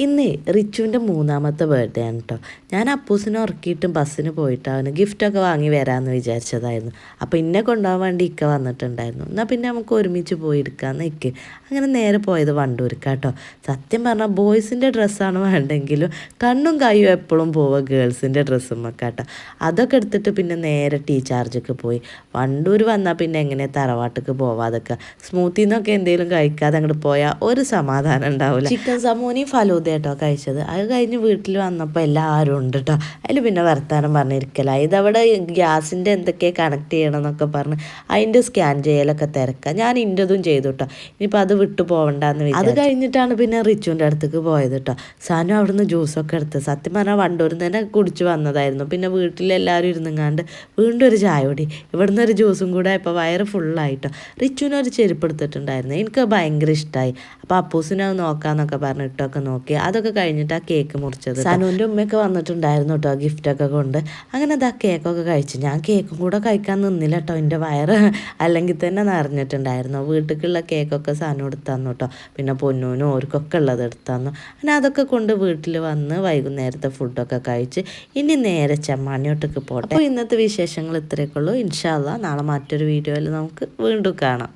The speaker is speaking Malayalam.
ഇന്ന് റിച്ചുവിൻ്റെ മൂന്നാമത്തെ ബർത്ത്ഡേ ആണ് കേട്ടോ. ഞാൻ അപ്പൂസിനെ ഉറക്കിയിട്ടും ബസ്സിന് പോയിട്ട് അവന് ഗിഫ്റ്റൊക്കെ വാങ്ങി വരാമെന്ന് വിചാരിച്ചതായിരുന്നു. അപ്പോൾ ഇന്നെ കൊണ്ടുപോകാൻ വേണ്ടി ഇക്ക വന്നിട്ടുണ്ടായിരുന്നു. എന്നാൽ പിന്നെ നമുക്ക് ഒരുമിച്ച് പോയി എടുക്കാമെന്ന് ഇക്ക് അങ്ങനെ നേരെ പോയത് വണ്ടൂർക്ക് കേട്ടോ. സത്യം പറഞ്ഞാൽ ബോയ്സിൻ്റെ ഡ്രസ്സാണ് വേണ്ടെങ്കിലും കണ്ണും കയ്യും എപ്പോഴും പോവുക ഗേൾസിൻ്റെ ഡ്രസ്സുമ്മൊക്കെ കേട്ടോ. അതൊക്കെ എടുത്തിട്ട് പിന്നെ നേരെ ചാർജൊക്കെ പോയി. വണ്ടൂർ വന്നാൽ പിന്നെ എങ്ങനെ തറവാട്ടിക്ക് പോവാതൊക്കെ സ്മൂത്തിന്നൊക്കെ എന്തെങ്കിലും കഴിക്കാതെ അങ്ങോട്ട് പോയാൽ ഒരു സമാധാനം ഉണ്ടാവില്ല. ചിക്കൻ സമൂനയും ഫലൂദ കേട്ടോ കഴിച്ചത്. അത് കഴിഞ്ഞ് വീട്ടിൽ വന്നപ്പോൾ എല്ലാവരും ഉണ്ട് കേട്ടോ. അതിൽ പിന്നെ വർത്താനം പറഞ്ഞിരിക്കല. ഇതവിടെ ഗ്യാസിൻ്റെ എന്തൊക്കെ കണക്ട് ചെയ്യണം എന്നൊക്കെ പറഞ്ഞ് അതിൻ്റെ സ്കാൻ ചെയ്യലൊക്കെ തിരക്കാം. ഞാൻ ഇൻ്റെതും ചെയ്തു കേട്ടോ. ഇനിയിപ്പോൾ അത് വിട്ടു പോകണ്ടെന്ന് വിചാരിച്ചു. അത് കഴിഞ്ഞിട്ടാണ് പിന്നെ റിച്ചുവിൻ്റെ അടുത്തേക്ക് പോയത് കേട്ടോ. സാനു അവിടുന്ന് ജ്യൂസൊക്കെ എടുത്ത് സത്യം പറഞ്ഞാൽ വണ്ടൂരിൽ നിന്ന് തന്നെ കുടിച്ച് വന്നതായിരുന്നു. പിന്നെ വീട്ടിലെല്ലാവരും ഇരുന്നങ്ങാണ്ട് വീണ്ടും ഒരു ചായ കുടി, ഇവിടുന്ന് ഒരു ജ്യൂസും കൂടെ ഇപ്പോൾ വയറ് ഫുള്ളായിട്ടോ. റിച്ചുവിന് ഒരു ചെരുപ്പ് എടുത്തിട്ടുണ്ടായിരുന്നു. എനിക്ക് ഭയങ്കര ഇഷ്ടമായി. അപ്പോൾ അപ്പൂസിനെ അത് നോക്കാമെന്നൊക്കെ പറഞ്ഞിട്ടൊക്കെ നോക്കി. അതൊക്കെ കഴിഞ്ഞിട്ട് ആ കേക്ക് മുറിച്ചത്. സനുവിൻ്റെ ഉമ്മയൊക്കെ വന്നിട്ടുണ്ടായിരുന്നു കേട്ടോ ഗിഫ്റ്റൊക്കെ കൊണ്ട്. അങ്ങനെ അത് ആ കേക്കൊക്കെ കഴിച്ചു. ഞാൻ കേക്കും കൂടെ കഴിക്കാൻ നിന്നില്ല കേട്ടോ. എൻ്റെ വയറ് അല്ലെങ്കിൽ തന്നെ നിറഞ്ഞിട്ടുണ്ടായിരുന്നു. വീട്ടിലേക്കുള്ള കേക്കൊക്കെ സനു എടുത്തു തന്നു കേട്ടോ. പിന്നെ പൊന്നൂനും ഓർക്കൊക്കെ ഉള്ളത് എടുത്തു തന്നു. അങ്ങനെ അതൊക്കെ കൊണ്ട് വീട്ടിൽ വന്ന് വൈകുന്നേരത്തെ ഫുഡൊക്കെ കഴിച്ച് ഇനി നേരെ ചെമ്മാണിയോട്ടേക്ക് പോട്ടെ. അപ്പോൾ ഇന്നത്തെ വിശേഷങ്ങൾ ഇത്രയൊക്കെ ഉള്ളൂ. ഇൻഷാ അല്ലാഹ് നാളെ മറ്റൊരു വീഡിയോയിൽ നമുക്ക് വീണ്ടും കാണാം.